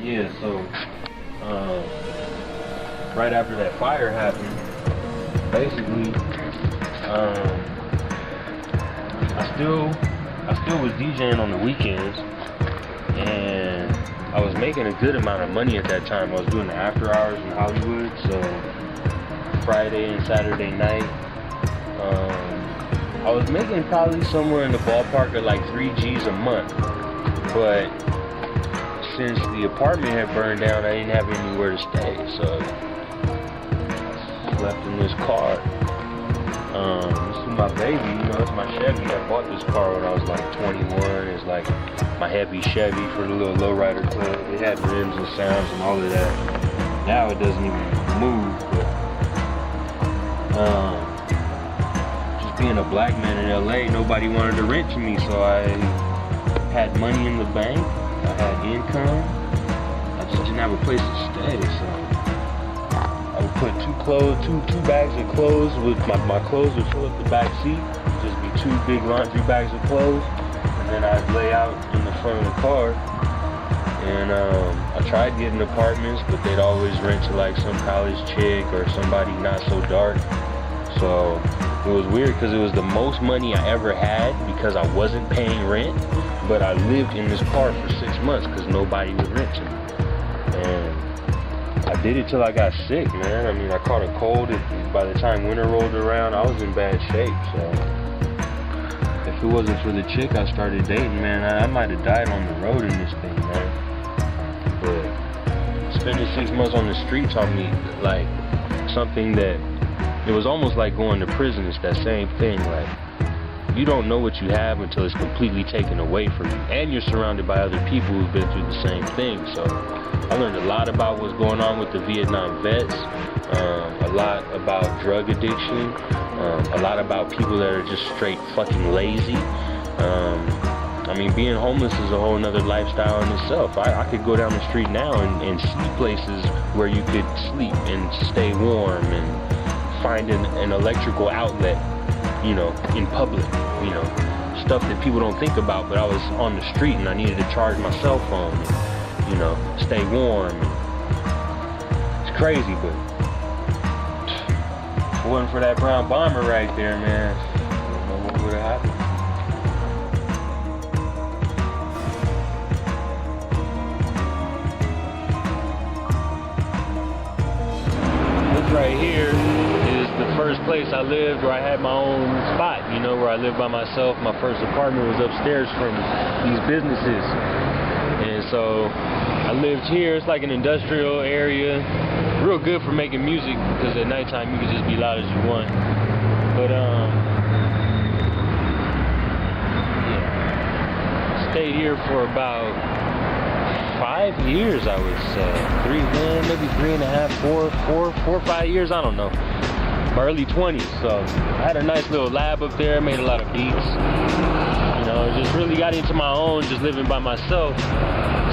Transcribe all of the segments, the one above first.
Yeah, so right after that fire happened, basically, I still was DJing on the weekends, and I was making a good amount of money at that time. I was doing the after hours in Hollywood, so Friday and Saturday night. I was making probably somewhere in the ballpark of like 3 G's a month, but since the apartment had burned down, I didn't have anywhere to stay, so I slept in this car. This is my baby, you know, it's my Chevy. I bought this car when I was like 21. It's like my heavy Chevy for the little lowrider club. It had rims and sounds and all of that. Now it doesn't even move, but just being a black man in LA, nobody wanted to rent to me, so I had money in the bank, I had income, I just didn't have a place to stay, so I would put two bags of clothes with my clothes would fill up the back seat, just be 2 big laundry bags of clothes, and then I'd lay out in the front of the car. And I tried getting apartments, but they'd always rent to like some college chick or somebody not so dark. So it was weird because it was the most money I ever had because I wasn't paying rent, but I lived in this car for 6 months because nobody would rent to me. And I did it till I got sick, man. I mean, I caught a cold, and by the time winter rolled around, I was in bad shape, so if it wasn't for the chick I started dating, man, I might have died on the road in this thing, man. But spending 6 months on the street taught me, like, something that, it was almost like going to prison. It's that same thing, like, you don't know what you have until it's completely taken away from you, and you're surrounded by other people who've been through the same thing, so I learned a lot about what's going on with the Vietnam vets, a lot about drug addiction, a lot about people that are just straight fucking lazy. I mean, being homeless is a whole nother lifestyle in itself. I could go down the street now and see places where you could sleep and stay warm and find an electrical outlet, you know, in public, you know, stuff that people don't think about, but I was on the street and I needed to charge my cell phone and, you know, stay warm. It's crazy, but if it wasn't for that brown bomber right there, man, I don't know what would have happened. This right here is the first place I lived where I had my own spot, you know, where I lived by myself. My first apartment was upstairs from these businesses. And so I lived here. It's like an industrial area, real good for making music because at nighttime you can just be loud as you want. But yeah, stayed here for about 5 years, I would say. Maybe 3.5, 4 or 5 years, I don't know. My early 20s, so I had a nice little lab up there, made a lot of beats. You know, just really got into my own, just living by myself.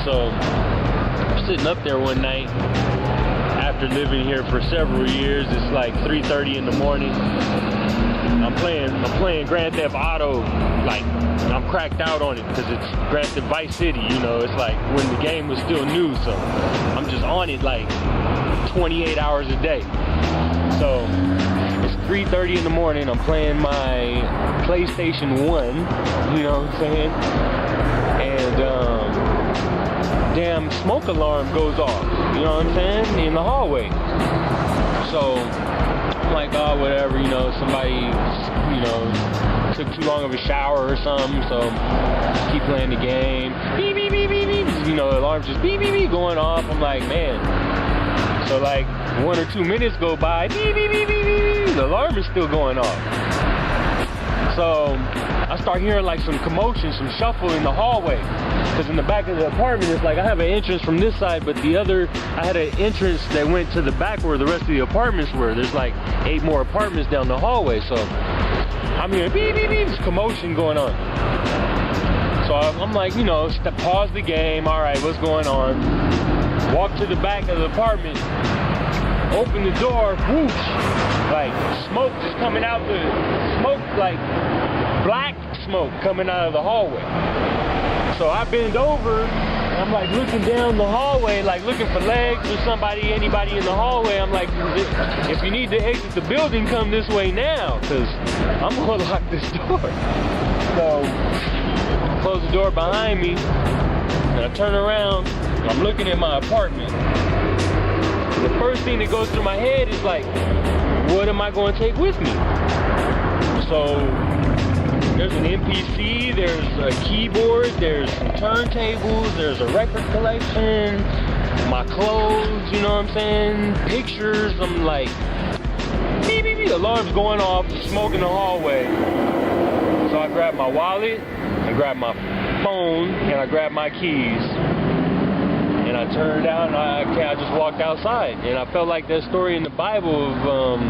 So I'm sitting up there one night after living here for several years. It's like 3:30 in the morning. I'm playing Grand Theft Auto, like I'm cracked out on it because it's Grand Theft Vice City, you know. It's like when the game was still new, so I'm just on it like 28 hours a day. So it's 3:30 in the morning. I'm playing my PlayStation 1, you know what I'm saying? And damn smoke alarm goes off, you know what I'm saying, in the hallway. So I'm like, oh, whatever, you know, somebody, you know, took too long of a shower or something, so keep playing the game. Beep, beep, beep, beep, beep. You know, the alarm's just beep, beep, beep going off. I'm like, man. So like 1 or 2 minutes go by, beep, beep, beep, beep, beep. The alarm is still going off. So I start hearing like some commotion, some shuffle in the hallway. Because in the back of the apartment, it's like I have an entrance from this side, but the other, I had an entrance that went to the back where the rest of the apartments were. There's like 8 more apartments down the hallway. So I'm hearing beep, beep, beep, there's commotion going on. So I'm like, you know, pause the game. All right, what's going on? Walk to the back of the apartment, open the door, whoosh, like smoke just coming out like black smoke coming out of the hallway. So I bend over, and I'm like looking down the hallway, like looking for legs or anybody in the hallway. I'm like, if you need to exit the building, come this way now, because I'm gonna lock this door. So I close the door behind me, and I turn around, and I'm looking at my apartment. And the first thing that goes through my head is like, what am I going to take with me? So there's an MPC, there's a keyboard, there's some turntables, there's a record collection, my clothes, you know what I'm saying, pictures. I'm like, beep, beep, beep, alarm's going off, smoke in the hallway. So I grab my wallet, I grab my phone, and I grab my keys. And I turned out and I just walked outside. And I felt like that story in the Bible of,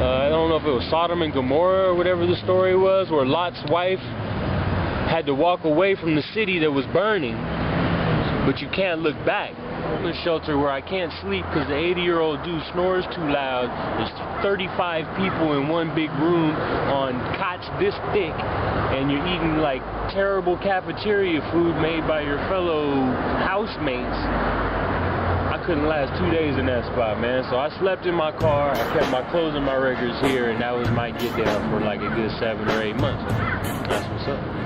I don't know if it was Sodom and Gomorrah or whatever the story was, where Lot's wife had to walk away from the city that was burning, but you can't look back. I'm in a shelter where I can't sleep because the 80-year-old dude snores too loud. There's 35 people in one big room on cots this thick, and you're eating like terrible cafeteria food made by your fellow housemates. I couldn't last 2 days in that spot, man. So I slept in my car, I kept my clothes and my records here, and that was my get down for like a good 7 or 8 months. That's what's up.